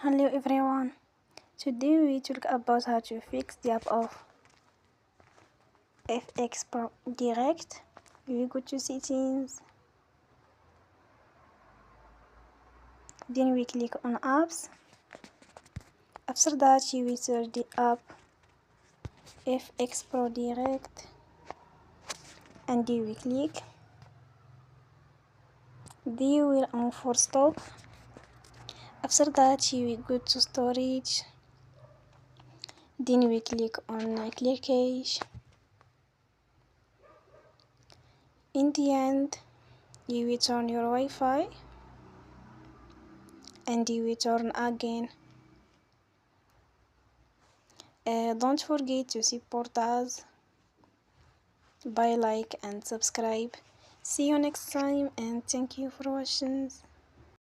Hello everyone. Today we talk about how to fix the app of FxPro Direct. We go to settings, then we click on apps. After that you will search the app FxPro Direct and you will click. Then you will on for stop. After that you will go to storage, then we click on clear cache. In the end you will turn your Wi-Fi and you will turn again. Don't forget to support us by like and subscribe. See you next time and thank you for watching.